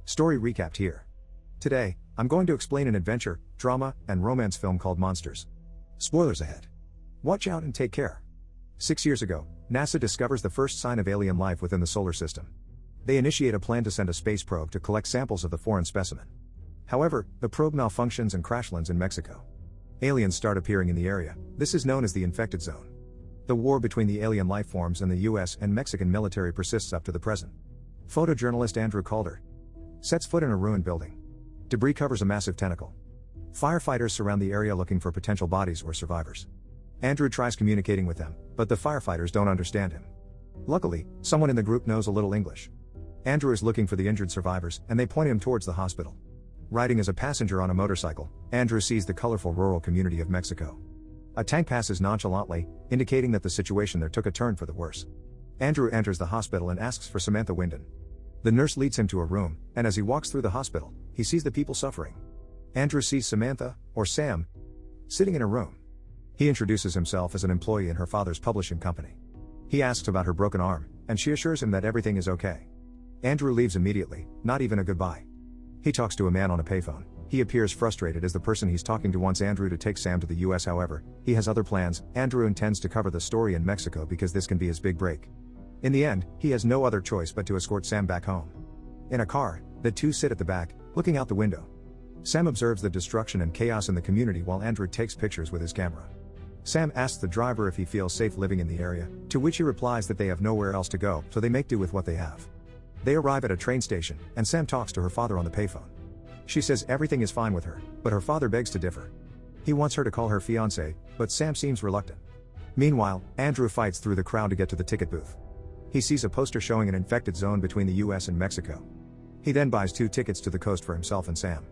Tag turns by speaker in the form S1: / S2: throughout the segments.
S1: Story recapped here. Today, I'm going to explain an adventure, drama, and romance film called Monsters. Spoilers ahead. Watch out and take care. 6 years ago, NASA discovers the first sign of alien life within the solar system. They initiate a plan to send a space probe to collect samples of the foreign specimen. However, the probe malfunctions and crash lands in Mexico. Aliens start appearing in the area. This is known as the Infected Zone. The war between the alien life forms and the US and Mexican military persists up to the present. Photojournalist Andrew Calder sets foot in a ruined building. Debris covers a massive tentacle. Firefighters surround the area looking for potential bodies or survivors. Andrew tries communicating with them, but the firefighters don't understand him. Luckily, someone in the group knows a little English. Andrew is looking for the injured survivors, and they point him towards the hospital. Riding as a passenger on a motorcycle, Andrew sees the colorful rural community of Mexico. A tank passes nonchalantly, indicating that the situation there took a turn for the worse. Andrew enters the hospital and asks for Samantha Wyndon. The nurse leads him to a room, and as he walks through the hospital, he sees the people suffering. Andrew sees Samantha, or Sam, sitting in a room. He introduces himself as an employee in her father's publishing company. He asks about her broken arm, and she assures him that everything is okay. Andrew leaves immediately, not even a goodbye. He talks to a man on a payphone. He appears frustrated as the person he's talking to wants Andrew to take Sam to the US. However, he has other plans. Andrew intends to cover the story in Mexico because this can be his big break. In the end, he has no other choice but to escort Sam back home. In a car, the two sit at the back, looking out the window. Sam observes the destruction and chaos in the community while Andrew takes pictures with his camera. Sam asks the driver if he feels safe living in the area, to which he replies that they have nowhere else to go, so they make do with what they have. They arrive at a train station, and Sam talks to her father on the payphone. She says everything is fine with her, but her father begs to differ. He wants her to call her fiancé, but Sam seems reluctant. Meanwhile, Andrew fights through the crowd to get to the ticket booth. He sees a poster showing an infected zone between the US and Mexico. He then buys 2 tickets to the coast for himself and Sam.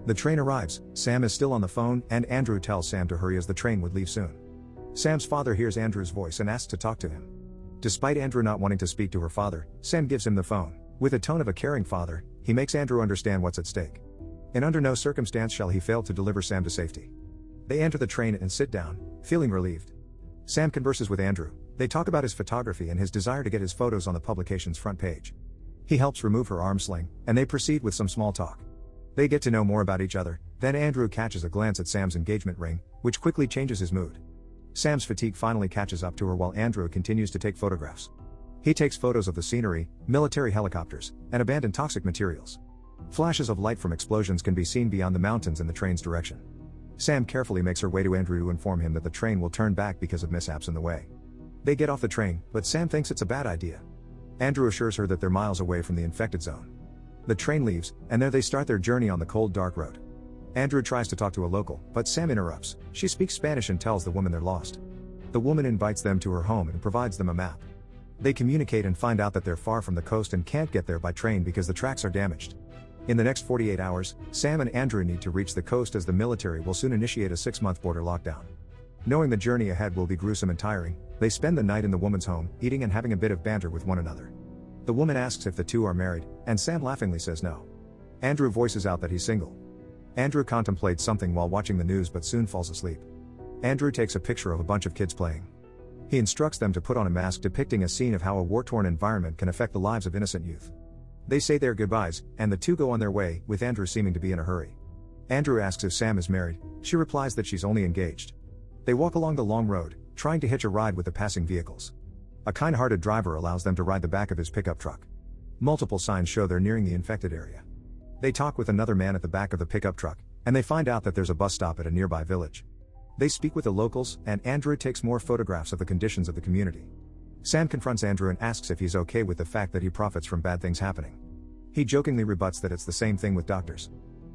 S1: The train arrives, Sam is still on the phone, and Andrew tells Sam to hurry as the train would leave soon. Sam's father hears Andrew's voice and asks to talk to him. Despite Andrew not wanting to speak to her father, Sam gives him the phone. With a tone of a caring father, he makes Andrew understand what's at stake. And under no circumstance shall he fail to deliver Sam to safety. They enter the train and sit down, feeling relieved. Sam converses with Andrew. They talk about his photography and his desire to get his photos on the publication's front page. He helps remove her arm sling, and they proceed with some small talk. They get to know more about each other, then Andrew catches a glance at Sam's engagement ring, which quickly changes his mood. Sam's fatigue finally catches up to her while Andrew continues to take photographs. He takes photos of the scenery, military helicopters, and abandoned toxic materials. Flashes of light from explosions can be seen beyond the mountains in the train's direction. Sam carefully makes her way to Andrew to inform him that the train will turn back because of mishaps in the way. They get off the train, but Sam thinks it's a bad idea. Andrew assures her that they're miles away from the infected zone. The train leaves, and there they start their journey on the cold, dark road. Andrew tries to talk to a local, but Sam interrupts. She speaks Spanish and tells the woman they're lost. The woman invites them to her home and provides them a map. They communicate and find out that they're far from the coast and can't get there by train because the tracks are damaged. In the next 48 hours, Sam and Andrew need to reach the coast as the military will soon initiate a 6-month border lockdown. Knowing the journey ahead will be gruesome and tiring, they spend the night in the woman's home, eating and having a bit of banter with one another. The woman asks if the two are married, and Sam laughingly says no. Andrew voices out that he's single. Andrew contemplates something while watching the news but soon falls asleep. Andrew takes a picture of a bunch of kids playing. He instructs them to put on a mask depicting a scene of how a war-torn environment can affect the lives of innocent youth. They say their goodbyes, and the two go on their way, with Andrew seeming to be in a hurry. Andrew asks if Sam is married. She replies that she's only engaged. They walk along the long road, trying to hitch a ride with the passing vehicles. A kind-hearted driver allows them to ride the back of his pickup truck. Multiple signs show they're nearing the infected area. They talk with another man at the back of the pickup truck, and they find out that there's a bus stop at a nearby village. They speak with the locals, and Andrew takes more photographs of the conditions of the community. Sam confronts Andrew and asks if he's okay with the fact that he profits from bad things happening. He jokingly rebuts that it's the same thing with doctors.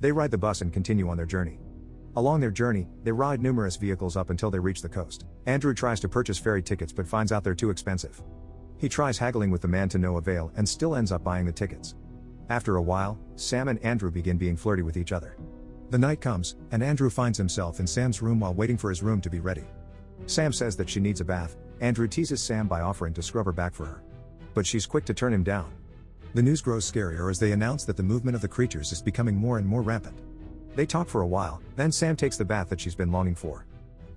S1: They ride the bus and continue on their journey. Along their journey, they ride numerous vehicles up until they reach the coast. Andrew tries to purchase ferry tickets but finds out they're too expensive. He tries haggling with the man to no avail and still ends up buying the tickets. After a while, Sam and Andrew begin being flirty with each other. The night comes, and Andrew finds himself in Sam's room while waiting for his room to be ready. Sam says that she needs a bath. Andrew teases Sam by offering to scrub her back for her. But she's quick to turn him down. The news grows scarier as they announce that the movement of the creatures is becoming more and more rampant. They talk for a while, then Sam takes the bath that she's been longing for.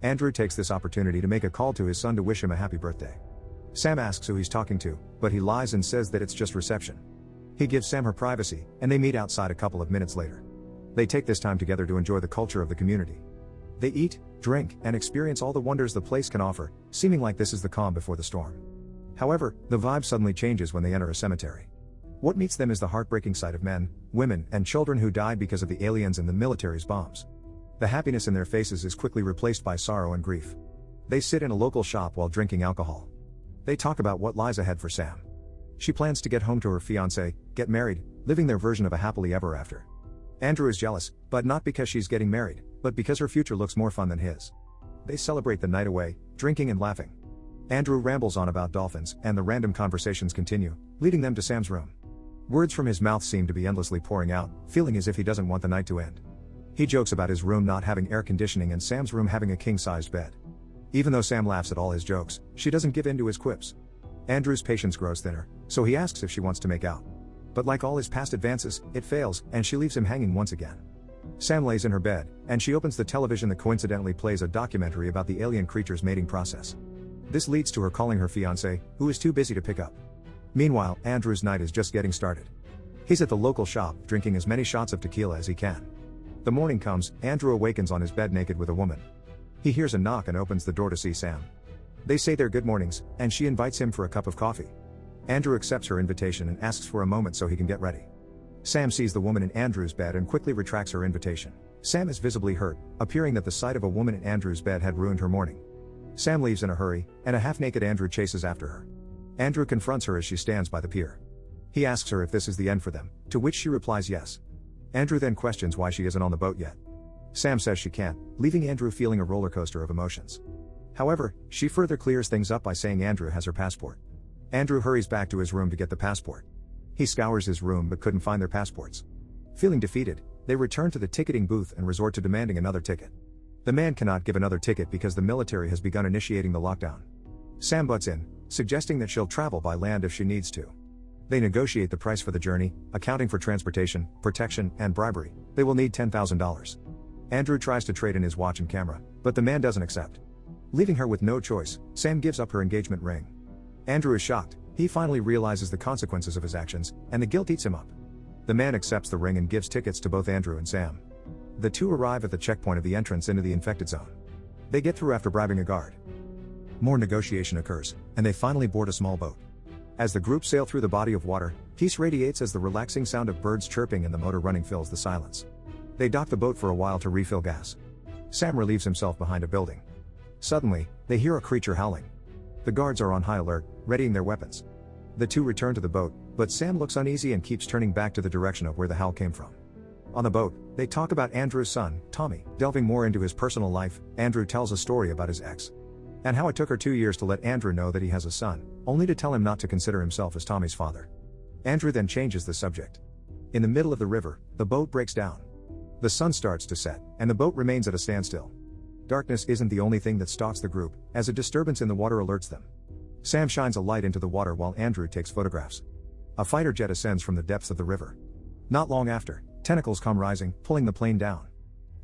S1: Andrew takes this opportunity to make a call to his son to wish him a happy birthday. Sam asks who he's talking to, but he lies and says that it's just reception. He gives Sam her privacy, and they meet outside a couple of minutes later. They take this time together to enjoy the culture of the community. They eat, drink, and experience all the wonders the place can offer, seeming like this is the calm before the storm. However, the vibe suddenly changes when they enter a cemetery. What meets them is the heartbreaking sight of men, women, and children who died because of the aliens and the military's bombs. The happiness in their faces is quickly replaced by sorrow and grief. They sit in a local shop while drinking alcohol. They talk about what lies ahead for Sam. She plans to get home to her fiancé, get married, living their version of a happily ever after. Andrew is jealous, but not because she's getting married, but because her future looks more fun than his. They celebrate the night away, drinking and laughing. Andrew rambles on about dolphins, and the random conversations continue, leading them to Sam's room. Words from his mouth seem to be endlessly pouring out, feeling as if he doesn't want the night to end. He jokes about his room not having air conditioning and Sam's room having a king-sized bed. Even though Sam laughs at all his jokes, she doesn't give in to his quips. Andrew's patience grows thinner, so he asks if she wants to make out. But like all his past advances, it fails, and she leaves him hanging once again. Sam lays in her bed, and she opens the television that coincidentally plays a documentary about the alien creature's mating process. This leads to her calling her fiancé, who is too busy to pick up. Meanwhile, Andrew's night is just getting started. He's at the local shop, drinking as many shots of tequila as he can. The morning comes, Andrew awakens on his bed naked with a woman. He hears a knock and opens the door to see Sam. They say their good mornings, and she invites him for a cup of coffee. Andrew accepts her invitation and asks for a moment so he can get ready. Sam sees the woman in Andrew's bed and quickly retracts her invitation. Sam is visibly hurt, appearing that the sight of a woman in Andrew's bed had ruined her morning. Sam leaves in a hurry, and a half-naked Andrew chases after her. Andrew confronts her as she stands by the pier. He asks her if this is the end for them, to which she replies yes. Andrew then questions why she isn't on the boat yet. Sam says she can't, leaving Andrew feeling a roller coaster of emotions. However, she further clears things up by saying Andrew has her passport. Andrew hurries back to his room to get the passport. He scours his room but couldn't find their passports. Feeling defeated, they return to the ticketing booth and resort to demanding another ticket. The man cannot give another ticket because the military has begun initiating the lockdown. Sam butts in, suggesting that she'll travel by land if she needs to. They negotiate the price for the journey, accounting for transportation, protection, and bribery. They will need $10,000. Andrew tries to trade in his watch and camera, but the man doesn't accept. Leaving her with no choice, Sam gives up her engagement ring. Andrew is shocked. He finally realizes the consequences of his actions, and the guilt eats him up. The man accepts the ring and gives tickets to both Andrew and Sam. The two arrive at the checkpoint of the entrance into the infected zone. They get through after bribing a guard. More negotiation occurs, and they finally board a small boat. As the group sail through the body of water, peace radiates as the relaxing sound of birds chirping and the motor running fills the silence. They dock the boat for a while to refill gas. Sam relieves himself behind a building. Suddenly, they hear a creature howling. The guards are on high alert, readying their weapons. The two return to the boat, but Sam looks uneasy and keeps turning back to the direction of where the howl came from. On the boat, they talk about Andrew's son, Tommy. Delving more into his personal life, Andrew tells a story about his ex. And how it took her 2 years to let Andrew know that he has a son, only to tell him not to consider himself as Tommy's father. Andrew then changes the subject. In the middle of the river, the boat breaks down. The sun starts to set, and the boat remains at a standstill. Darkness isn't the only thing that stalks the group, as a disturbance in the water alerts them. Sam shines a light into the water while Andrew takes photographs. A fighter jet ascends from the depths of the river. Not long after, tentacles come rising, pulling the plane down.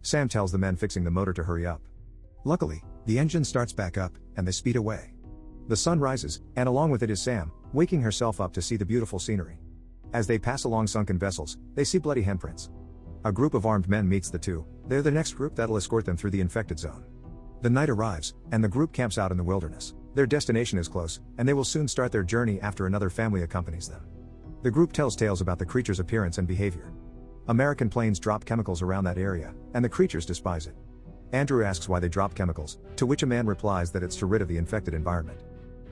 S1: Sam tells the men fixing the motor to hurry up. Luckily, the engine starts back up, and they speed away. The sun rises, and along with it is Sam, waking herself up to see the beautiful scenery. As they pass along sunken vessels, they see bloody handprints. A group of armed men meets the two. They're the next group that'll escort them through the infected zone. The night arrives, and the group camps out in the wilderness. Their destination is close, and they will soon start their journey after another family accompanies them. The group tells tales about the creature's appearance and behavior. American planes drop chemicals around that area, and the creatures despise it. Andrew asks why they drop chemicals, to which a man replies that it's to rid of the infected environment.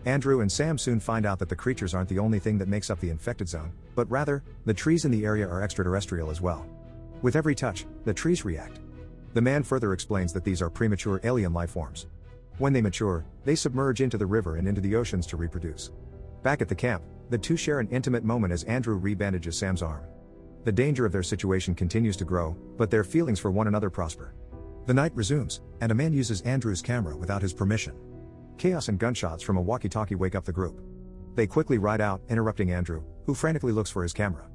S1: Andrew and Sam soon find out that the creatures aren't the only thing that makes up the infected zone, but rather, the trees in the area are extraterrestrial as well. With every touch, the trees react. The man further explains that these are premature alien life forms. When they mature, they submerge into the river and into the oceans to reproduce. Back at the camp, the two share an intimate moment as Andrew rebandages Sam's arm. The danger of their situation continues to grow, but their feelings for one another prosper. The night resumes, and a man uses Andrew's camera without his permission. Chaos and gunshots from a walkie-talkie wake up the group. They quickly ride out, interrupting Andrew, who frantically looks for his camera.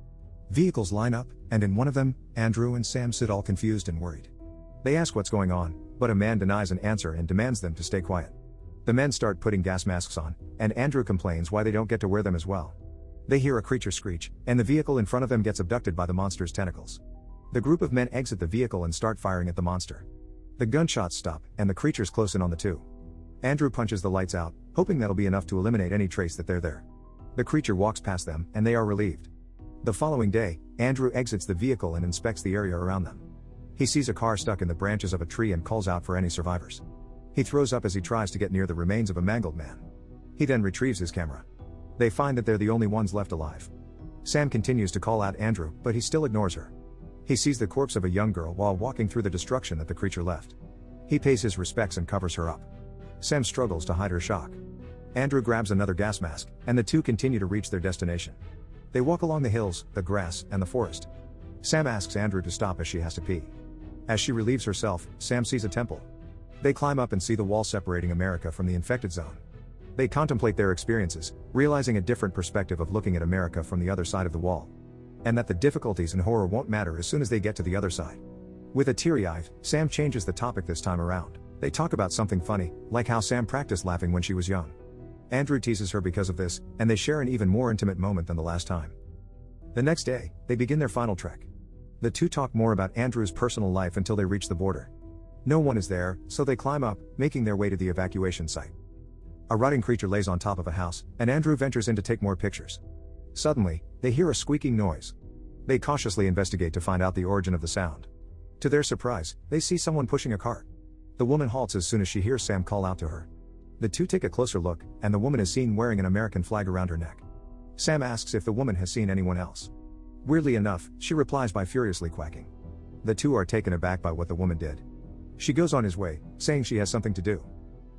S1: Vehicles line up, and in one of them, Andrew and Sam sit all confused and worried. They ask what's going on, but a man denies an answer and demands them to stay quiet. The men start putting gas masks on, and Andrew complains why they don't get to wear them as well. They hear a creature screech, and the vehicle in front of them gets abducted by the monster's tentacles. The group of men exit the vehicle and start firing at the monster. The gunshots stop, and the creatures close in on the two. Andrew punches the lights out, hoping that'll be enough to eliminate any trace that they're there. The creature walks past them, and they are relieved. The following day, Andrew exits the vehicle and inspects the area around them. He sees a car stuck in the branches of a tree and calls out for any survivors. He throws up as he tries to get near the remains of a mangled man. He then retrieves his camera. They find that they're the only ones left alive. Sam continues to call out Andrew, but he still ignores her. He sees the corpse of a young girl while walking through the destruction that the creature left. He pays his respects and covers her up. Sam struggles to hide her shock. Andrew grabs another gas mask, and the two continue to reach their destination. They walk along the hills, the grass, and the forest. Sam asks Andrew to stop as she has to pee. As she relieves herself, Sam sees a temple. They climb up and see the wall separating America from the infected zone. They contemplate their experiences, realizing a different perspective of looking at America from the other side of the wall. And that the difficulties and horror won't matter as soon as they get to the other side. With a teary eye, Sam changes the topic this time around. They talk about something funny, like how Sam practiced laughing when she was young. Andrew teases her because of this, and they share an even more intimate moment than the last time. The next day, they begin their final trek. The two talk more about Andrew's personal life until they reach the border. No one is there, so they climb up, making their way to the evacuation site. A rotting creature lays on top of a house, and Andrew ventures in to take more pictures. Suddenly, they hear a squeaking noise. They cautiously investigate to find out the origin of the sound. To their surprise, they see someone pushing a cart. The woman halts as soon as she hears Sam call out to her. The two take a closer look, and the woman is seen wearing an American flag around her neck. Sam asks if the woman has seen anyone else. Weirdly enough, she replies by furiously quacking. The two are taken aback by what the woman did. She goes on his way, saying she has something to do.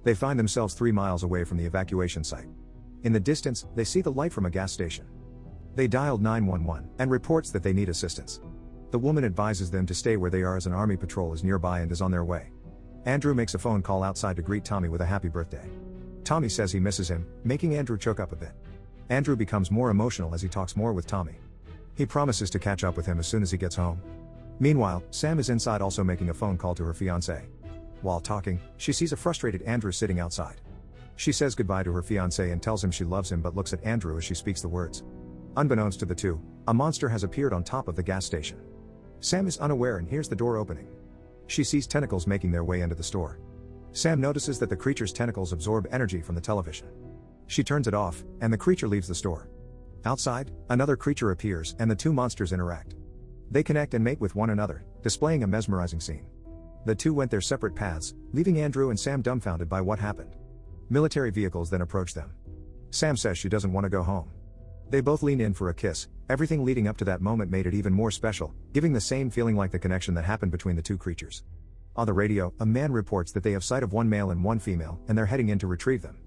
S1: They find themselves 3 miles away from the evacuation site. In the distance, they see the light from a gas station. They dialed 911, and reports that they need assistance. The woman advises them to stay where they are as an army patrol is nearby and is on their way. Andrew makes a phone call outside to greet Tommy with a happy birthday. Tommy says he misses him, making Andrew choke up a bit. Andrew becomes more emotional as he talks more with Tommy. He promises to catch up with him as soon as he gets home. Meanwhile, Sam is inside also making a phone call to her fiancé. While talking, she sees a frustrated Andrew sitting outside. She says goodbye to her fiancé and tells him she loves him but looks at Andrew as she speaks the words. Unbeknownst to the two, a monster has appeared on top of the gas station. Sam is unaware and hears the door opening. She sees tentacles making their way into the store. Sam notices that the creature's tentacles absorb energy from the television. She turns it off, and the creature leaves the store. Outside, another creature appears and the two monsters interact. They connect and mate with one another, displaying a mesmerizing scene. The two went their separate paths, leaving Andrew and Sam dumbfounded by what happened. Military vehicles then approach them. Sam says she doesn't want to go home. They both lean in for a kiss. Everything leading up to that moment made it even more special, giving the same feeling like the connection that happened between the two creatures. On the radio, a man reports that they have sight of one male and one female, and they're heading in to retrieve them.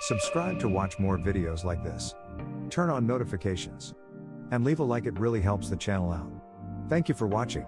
S1: Subscribe to watch more videos like this. Turn on notifications. And leave a like, it really helps the channel out. Thank you for watching.